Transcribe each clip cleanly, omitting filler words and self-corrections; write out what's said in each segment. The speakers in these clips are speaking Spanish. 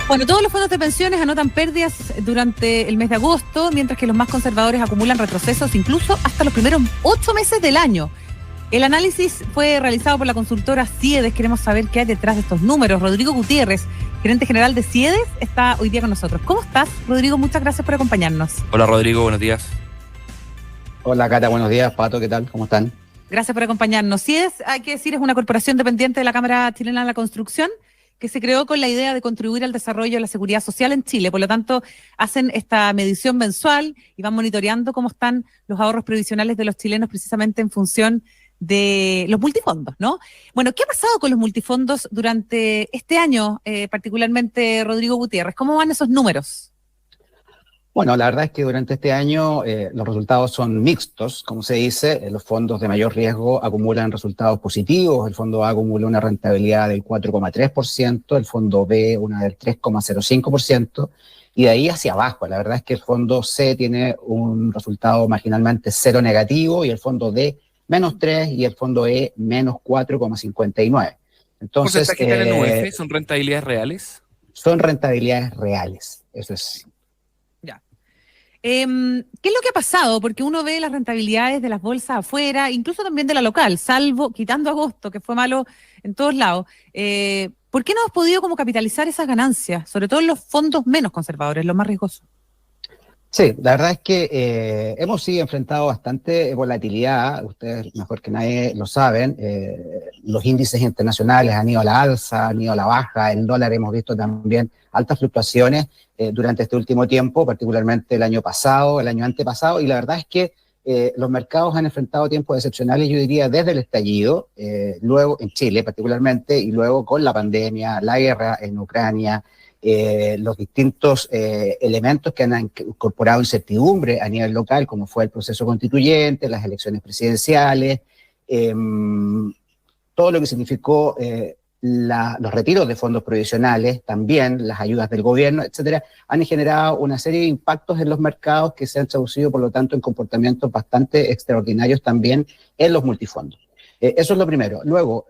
Bueno, todos los fondos de pensiones anotan pérdidas durante el mes de agosto, mientras que los más conservadores acumulan retrocesos incluso hasta los primeros 8 meses del año. El análisis fue realizado por la consultora CIEDES. Queremos saber qué hay detrás de estos números. Rodrigo Gutiérrez, gerente general de CIEDES, está hoy día con nosotros. ¿Cómo estás, Rodrigo? Muchas gracias por acompañarnos. Hola, Rodrigo, buenos días. Hola, Cata, buenos días. Pato, ¿qué tal? ¿Cómo están? Gracias por acompañarnos. CIEDES, hay que decir, es una corporación dependiente de la Cámara Chilena de la Construcción, que se creó con la idea de contribuir al desarrollo de la seguridad social en Chile. Por lo tanto, hacen esta medición mensual y van monitoreando cómo están los ahorros previsionales de los chilenos precisamente en función de los multifondos, ¿no? Bueno, ¿qué ha pasado con los multifondos durante este año, particularmente, Rodrigo Gutiérrez? ¿Cómo van esos números? Bueno, la verdad es que durante este año los resultados son mixtos, como se dice. Los fondos de mayor riesgo acumulan resultados positivos. El fondo A acumula una rentabilidad del 4,3%, el fondo B una del 3,05%, y de ahí hacia abajo. La verdad es que el fondo C tiene un resultado marginalmente cero negativo, y el fondo D menos 3, y el fondo E menos 4,59. Entonces, ¿Porcentaje está en el UF? ¿Son rentabilidades reales? son rentabilidades reales, eso es. ¿Qué es lo que ha pasado? Porque uno ve las rentabilidades de las bolsas afuera, incluso también de la local, salvo, quitando agosto, que fue malo en todos lados. ¿Por qué no hemos podido como capitalizar esas ganancias, sobre todo en los fondos menos conservadores, los más riesgosos? Sí, la verdad es que hemos sí enfrentado bastante volatilidad. Ustedes mejor que nadie lo saben. Los índices internacionales han ido a la alza, han ido a la baja. El dólar hemos visto también altas fluctuaciones durante este último tiempo, particularmente el año pasado, el año antepasado, y la verdad es que los mercados han enfrentado tiempos excepcionales, yo diría, desde el estallido, luego en Chile particularmente, y luego con la pandemia, la guerra en Ucrania, los distintos elementos que han incorporado incertidumbre a nivel local, como fue el proceso constituyente, las elecciones presidenciales, todo lo que significó los retiros de fondos provisionales, también las ayudas del gobierno, etcétera, han generado una serie de impactos en los mercados que se han traducido, por lo tanto, en comportamientos bastante extraordinarios también en los multifondos. Eso es lo primero. Luego,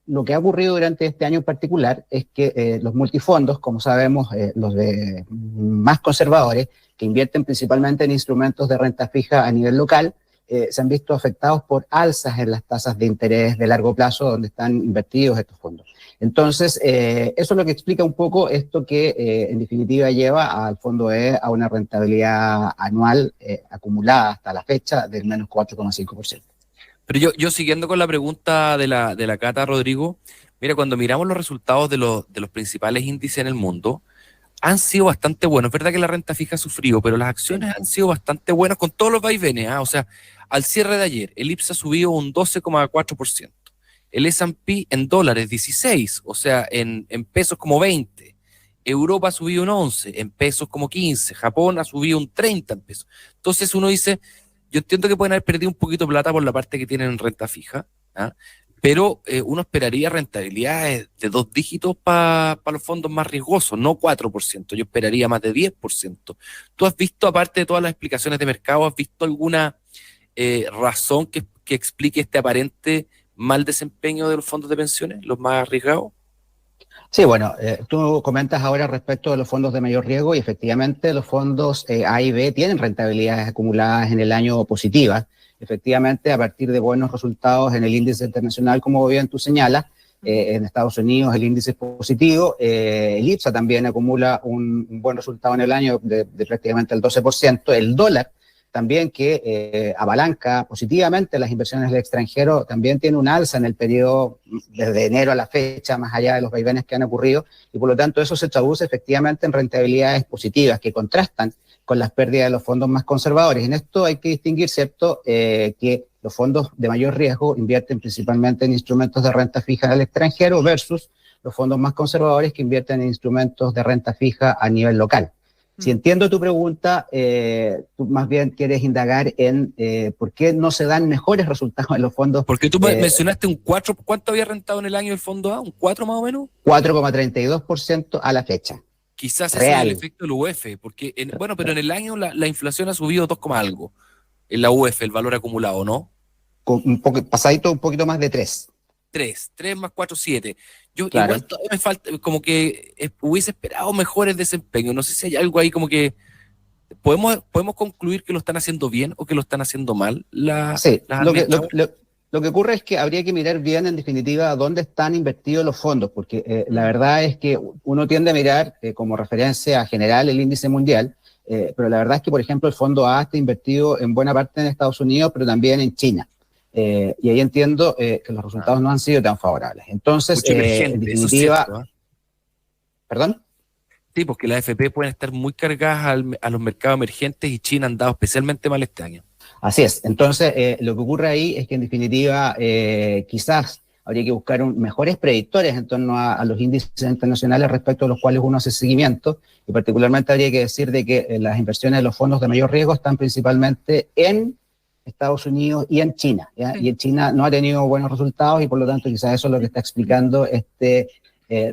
lo que ha ocurrido durante este año en particular es que los multifondos, como sabemos, los de más conservadores, que invierten principalmente en instrumentos de renta fija a nivel local, se han visto afectados por alzas en las tasas de interés de largo plazo donde están invertidos estos fondos. Entonces, eso es lo que explica un poco esto que, en definitiva, lleva al fondo E a una rentabilidad anual acumulada hasta la fecha del menos 4,5%. Pero yo siguiendo con la pregunta de la Cata, Rodrigo, mira, cuando miramos los resultados de los principales índices en el mundo, han sido bastante buenos. Es verdad que la renta fija ha sufrido, pero las acciones han sido bastante buenas con todos los vaivenes, ¿eh? O sea, al cierre de ayer, el IPSA ha subido un 12,4%. El S&P en dólares 16%, o sea, en pesos como 20%. Europa ha subido un 11%, en pesos como 15%. Japón ha subido un 30% en pesos. Entonces uno dice, yo entiendo que pueden haber perdido un poquito de plata por la parte que tienen en renta fija, ¿eh? Pero uno esperaría rentabilidades de 2 dígitos para los fondos más riesgosos, no 4%, yo esperaría más de 10%. ¿Tú has visto, aparte de todas las explicaciones de mercado, has visto alguna razón que explique este aparente mal desempeño de los fondos de pensiones, los más arriesgados? Sí, bueno, tú comentas ahora respecto de los fondos de mayor riesgo, y efectivamente los fondos A y B tienen rentabilidades acumuladas en el año positivas. Efectivamente, a partir de buenos resultados en el índice internacional, como bien tú señalas, en Estados Unidos el índice es positivo, el IPSA también acumula un buen resultado en el año de prácticamente el 12%, el dólar también, que apalanca positivamente las inversiones del extranjero, también tiene un alza en el periodo desde enero a la fecha, más allá de los vaivenes que han ocurrido, y por lo tanto eso se traduce efectivamente en rentabilidades positivas que contrastan con las pérdidas de los fondos más conservadores. En esto hay que distinguir, ¿cierto?, que los fondos de mayor riesgo invierten principalmente en instrumentos de renta fija del extranjero versus los fondos más conservadores que invierten en instrumentos de renta fija a nivel local. Si entiendo tu pregunta, tú más bien quieres indagar en por qué no se dan mejores resultados en los fondos. Porque tú mencionaste un 4, ¿cuánto había rentado en el año el fondo A? ¿Un 4 más o menos? 4,32% a la fecha. Quizás ese es el efecto del UF, porque, bueno, pero en el año la inflación ha subido 2, algo en la UF, el valor acumulado, ¿no? Pasadito un poquito más de 3. 3 más 4, 7. Yo Claro. igual todavía me falta, como que hubiese esperado mejores desempeños. No sé si hay algo ahí como que podemos concluir que lo están haciendo bien o que lo están haciendo mal Sí, las administradoras. lo que ocurre es que habría que mirar bien, en definitiva, dónde están invertidos los fondos, porque la verdad es que uno tiende a mirar como referencia general el índice mundial, pero la verdad es que, por ejemplo, el fondo A está invertido en buena parte en Estados Unidos, pero también en China. Y ahí entiendo que los resultados no han sido tan favorables. Entonces, Mucho en emergente, eso es definitiva, cierto, ¿eh? ¿perdón? Sí, porque las AFP pueden estar muy cargadas a los mercados emergentes y China han dado especialmente mal este año. Así es. Entonces, lo que ocurre ahí es que, en definitiva, quizás habría que buscar mejores predictores en torno a los índices internacionales respecto a los cuales uno hace seguimiento, y particularmente habría que decir de que las inversiones de los fondos de mayor riesgo están principalmente en Estados Unidos y en China, ¿ya? Sí. Y en China no ha tenido buenos resultados y por lo tanto quizás eso es lo que está explicando este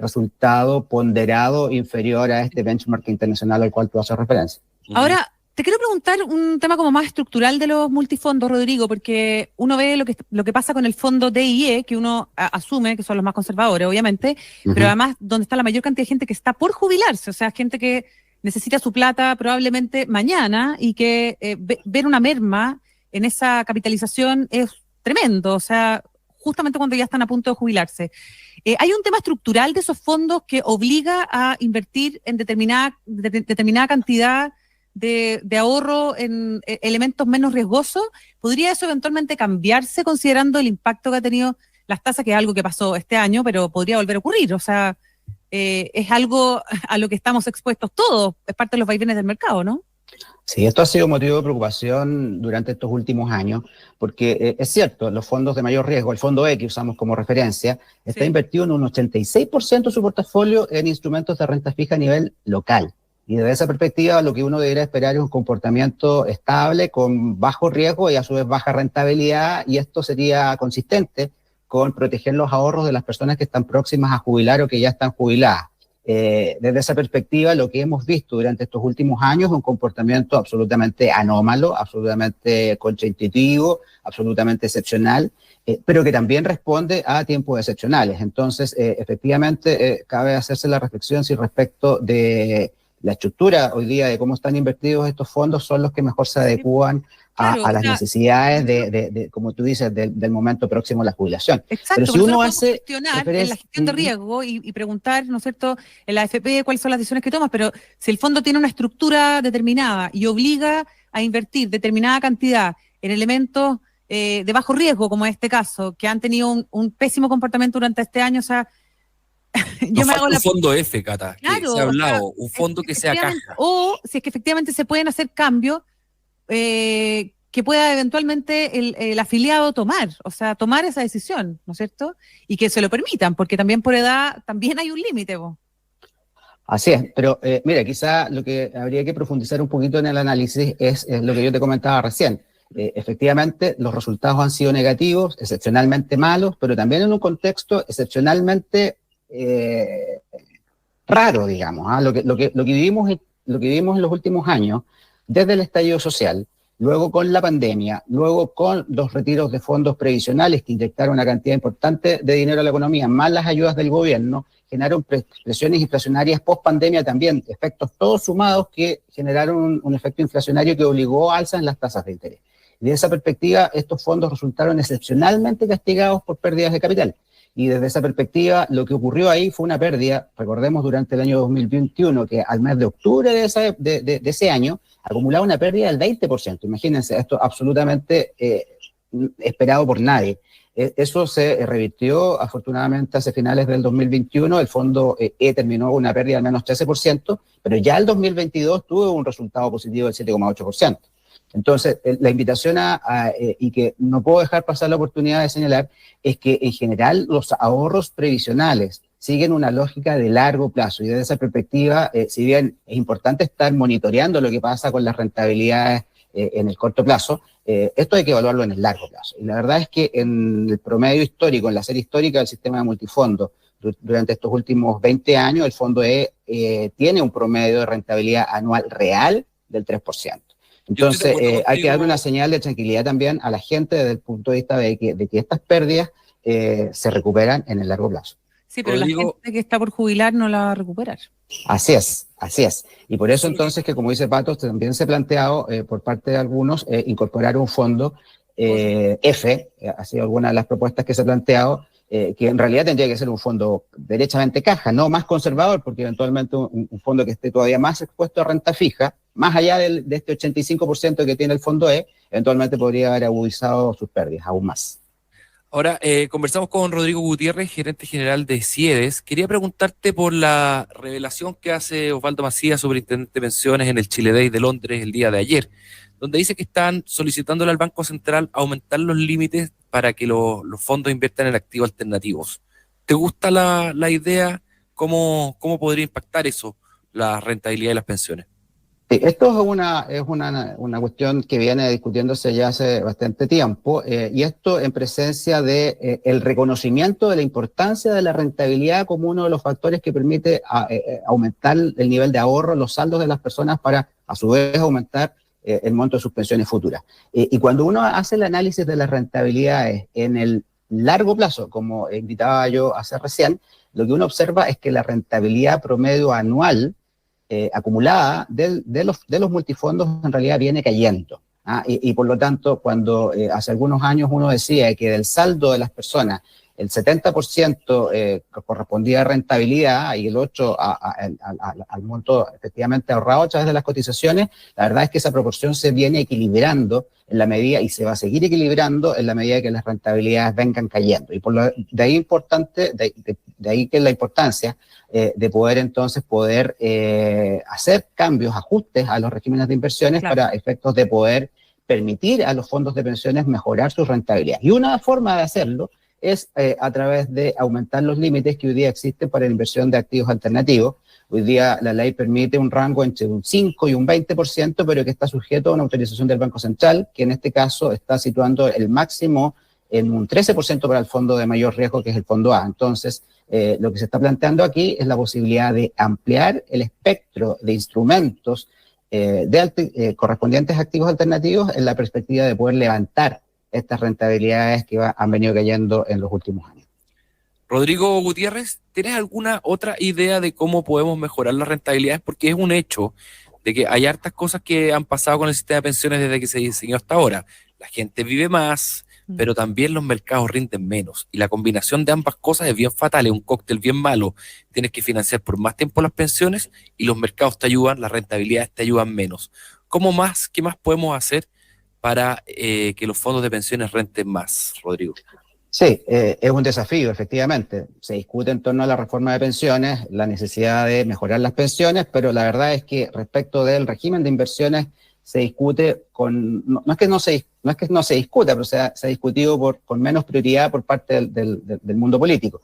resultado ponderado inferior a este benchmark internacional al cual tú haces referencia. Ahora, te quiero preguntar un tema como más estructural de los multifondos, Rodrigo, porque uno ve lo que pasa con el fondo DIE, que uno asume que son los más conservadores, obviamente, pero además donde está la mayor cantidad de gente que está por jubilarse, o sea, gente que necesita su plata probablemente mañana y que ver una merma en esa capitalización es tremendo, o sea, justamente cuando ya están a punto de jubilarse. Hay un tema estructural de esos fondos que obliga a invertir en determinada cantidad de ahorro en elementos menos riesgosos. ¿Podría eso eventualmente cambiarse considerando el impacto que ha tenido las tasas, que es algo que pasó este año, pero podría volver a ocurrir? O sea, es algo a lo que estamos expuestos todos, es parte de los vaivenes del mercado, ¿no? Sí, esto ha sido motivo de preocupación durante estos últimos años, porque es cierto, los fondos de mayor riesgo, el fondo E que usamos como referencia, está invertido en un 86% de su portafolio en instrumentos de renta fija a nivel local. Y desde esa perspectiva, lo que uno debería esperar es un comportamiento estable, con bajo riesgo y a su vez baja rentabilidad, y esto sería consistente con proteger los ahorros de las personas que están próximas a jubilar o que ya están jubiladas. Desde esa perspectiva, lo que hemos visto durante estos últimos años es un comportamiento absolutamente anómalo, absolutamente contraintuitivo, absolutamente excepcional, pero que también responde a tiempos excepcionales. Entonces, efectivamente, cabe hacerse la reflexión si respecto de la estructura hoy día de cómo están invertidos estos fondos son los que mejor se adecúan a las necesidades de, como tú dices, del momento próximo a la jubilación. Exacto, pero si uno hace cuestionar en la gestión de riesgo y preguntar, ¿no es cierto?, en la AFP cuáles son las decisiones que tomas, pero si el fondo tiene una estructura determinada y obliga a invertir determinada cantidad en elementos de bajo riesgo, como en este caso, que han tenido un pésimo comportamiento durante este año, o sea, yo me hago un fondo F, Cata, claro, que se ha hablado, o sea, un fondo que sea caja. O si es que efectivamente se pueden hacer cambios que pueda eventualmente el afiliado tomar, o sea, tomar esa decisión, ¿no es cierto? Y que se lo permitan, porque también por edad también hay un límite, vos. Así es, pero mira, quizá lo que habría que profundizar un poquito en el análisis es lo que yo te comentaba recién. Efectivamente, los resultados han sido negativos, excepcionalmente malos, pero también en un contexto excepcionalmente raro, digamos. Lo que vivimos en los últimos años, desde el estallido social, luego con la pandemia, luego con los retiros de fondos previsionales que inyectaron una cantidad importante de dinero a la economía, más las ayudas del gobierno, generaron presiones inflacionarias post pandemia también, efectos todos sumados que generaron un efecto inflacionario que obligó a alzas en las tasas de interés. Y desde esa perspectiva, estos fondos resultaron excepcionalmente castigados por pérdidas de capital. Y desde esa perspectiva, lo que ocurrió ahí fue una pérdida, recordemos, durante el año 2021, que al mes de octubre de ese año acumulaba una pérdida del 20%. Imagínense, esto absolutamente esperado por nadie. Eso se revirtió, afortunadamente, hacia finales del 2021. El fondo E terminó con una pérdida del menos 13%, pero ya el 2022 tuvo un resultado positivo del 7,8%. Entonces, la invitación y que no puedo dejar pasar la oportunidad de señalar, es que en general los ahorros previsionales siguen una lógica de largo plazo, y desde esa perspectiva, si bien es importante estar monitoreando lo que pasa con las rentabilidades en el corto plazo, esto hay que evaluarlo en el largo plazo. Y la verdad es que en el promedio histórico, en la serie histórica del sistema de multifondos, durante estos últimos 20 años, el fondo E tiene un promedio de rentabilidad anual real del 3%. Entonces, hay que dar una señal de tranquilidad también a la gente desde el punto de vista de que estas pérdidas se recuperan en el largo plazo. Sí, pero Rodrigo, la gente que está por jubilar no la va a recuperar. Así es, así es. Y por eso entonces que, como dice Pato, también se ha planteado por parte de algunos incorporar un fondo ha sido alguna de las propuestas que se ha planteado, que en realidad tendría que ser un fondo derechamente caja, no más conservador, porque eventualmente un fondo que esté todavía más expuesto a renta fija, más allá de este 85% que tiene el fondo eventualmente podría haber agudizado sus pérdidas aún más. ahora conversamos con Rodrigo Gutiérrez, gerente general de CIEDES. Quería preguntarte por la revelación que hace Osvaldo Macías, superintendente de pensiones, en el Chile Day de Londres el día de ayer, donde dice que están solicitándole al Banco Central aumentar los límites para que los fondos inviertan en activos alternativos. ¿Te gusta la idea? ¿Cómo podría impactar eso, la rentabilidad de las pensiones? Sí, esto es una cuestión que viene discutiéndose ya hace bastante tiempo, y esto en presencia de el reconocimiento de la importancia de la rentabilidad como uno de los factores que permite aumentar el nivel de ahorro, los saldos de las personas para a su vez aumentar el monto de sus pensiones futuras. Y cuando uno hace el análisis de las rentabilidades en el largo plazo, como invitaba yo a hacer recién, lo que uno observa es que la rentabilidad promedio anual acumulada de los multifondos en realidad viene cayendo. Y por lo tanto, cuando hace algunos años uno decía que del saldo de las personas el 70% correspondía a rentabilidad y el 8% al monto efectivamente ahorrado a través de las cotizaciones, la verdad es que esa proporción se viene equilibrando en la medida, y se va a seguir equilibrando en la medida que las rentabilidades vengan cayendo. Y de ahí que la importancia de poder entonces hacer cambios, ajustes a los regímenes de inversiones, claro, para efectos de poder permitir a los fondos de pensiones mejorar su rentabilidad. Y una forma de hacerlo es a través de aumentar los límites que hoy día existen para la inversión de activos alternativos. Hoy día la ley permite un rango entre un 5 y un 20%, pero que está sujeto a una autorización del Banco Central, que en este caso está situando el máximo en un 13% para el fondo de mayor riesgo, que es el fondo A. Entonces, lo que se está planteando aquí es la posibilidad de ampliar el espectro de instrumentos correspondientes a activos alternativos en la perspectiva de poder levantar estas rentabilidades que han venido cayendo en los últimos años. Rodrigo Gutiérrez, ¿tienes alguna otra idea de cómo podemos mejorar las rentabilidades? Porque es un hecho de que hay hartas cosas que han pasado con el sistema de pensiones desde que se diseñó hasta ahora. La gente vive más, pero también los mercados rinden menos. Y la combinación de ambas cosas es bien fatal, es un cóctel bien malo. Tienes que financiar por más tiempo las pensiones y los mercados te ayudan, las rentabilidades te ayudan menos. ¿Qué más podemos hacer para que los fondos de pensiones renten más, Rodrigo? Sí, es un desafío, efectivamente. Se discute en torno a la reforma de pensiones, la necesidad de mejorar las pensiones, pero la verdad es que respecto del régimen de inversiones se discute no es que no se discuta, pero se ha discutido con menos prioridad por parte del mundo político.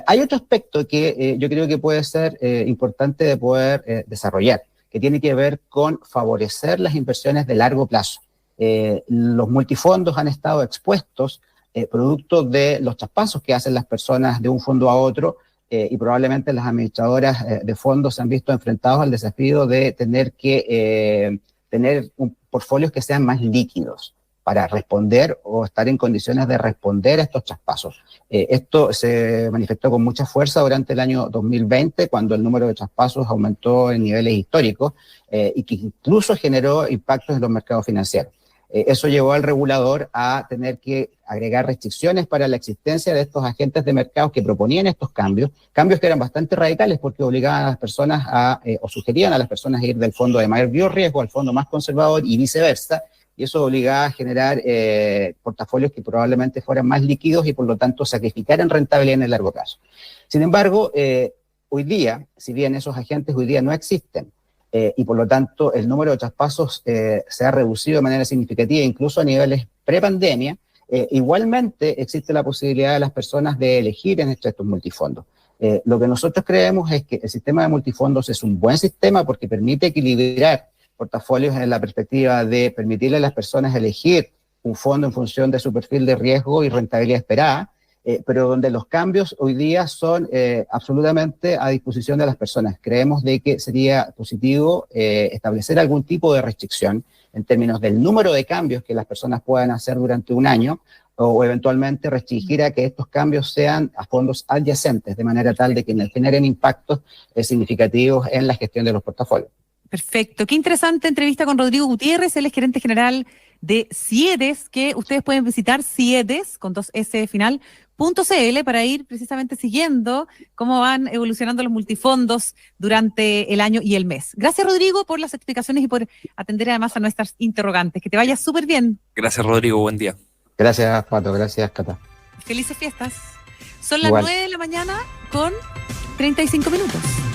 Hay otro aspecto que yo creo que puede ser importante de poder desarrollar, que tiene que ver con favorecer las inversiones de largo plazo. Los multifondos han estado expuestos producto de los traspasos que hacen las personas de un fondo a otro, y probablemente las administradoras de fondos se han visto enfrentados al desafío de tener que tener portfolios que sean más líquidos para responder o estar en condiciones de responder a estos traspasos. Esto se manifestó con mucha fuerza durante el año 2020, cuando el número de traspasos aumentó en niveles históricos y que incluso generó impactos en los mercados financieros. Eso llevó al regulador a tener que agregar restricciones para la existencia de estos agentes de mercado que proponían estos cambios que eran bastante radicales porque obligaban a las personas o sugerían a las personas a ir del fondo de mayor riesgo al fondo más conservador y viceversa, y eso obligaba a generar portafolios que probablemente fueran más líquidos y por lo tanto sacrificaran rentabilidad en el largo plazo. Sin embargo, hoy día, si bien esos agentes hoy día no existen, y por lo tanto el número de traspasos se ha reducido de manera significativa, incluso a niveles prepandemia, igualmente existe la posibilidad de las personas de elegir entre estos multifondos. Lo que nosotros creemos es que el sistema de multifondos es un buen sistema porque permite equilibrar portafolios en la perspectiva de permitirle a las personas elegir un fondo en función de su perfil de riesgo y rentabilidad esperada, pero donde los cambios hoy día son absolutamente a disposición de las personas. Creemos de que sería positivo establecer algún tipo de restricción en términos del número de cambios que las personas puedan hacer durante un año, o eventualmente restringir a que estos cambios sean a fondos adyacentes, de manera tal de que generen impactos significativos en la gestión de los portafolios. Perfecto. Qué interesante entrevista con Rodrigo Gutiérrez, él es gerente general de CIEDES, que ustedes pueden visitar CIEDES, con 2S final, .cl, para ir precisamente siguiendo cómo van evolucionando los multifondos durante el año y el mes. Gracias, Rodrigo, por las explicaciones y por atender además a nuestras interrogantes. Que te vaya súper bien. Gracias, Rodrigo. Buen día. Gracias, Pato. Gracias, Cata. Felices fiestas. Son las Igual. 9 de la mañana con 35 minutos.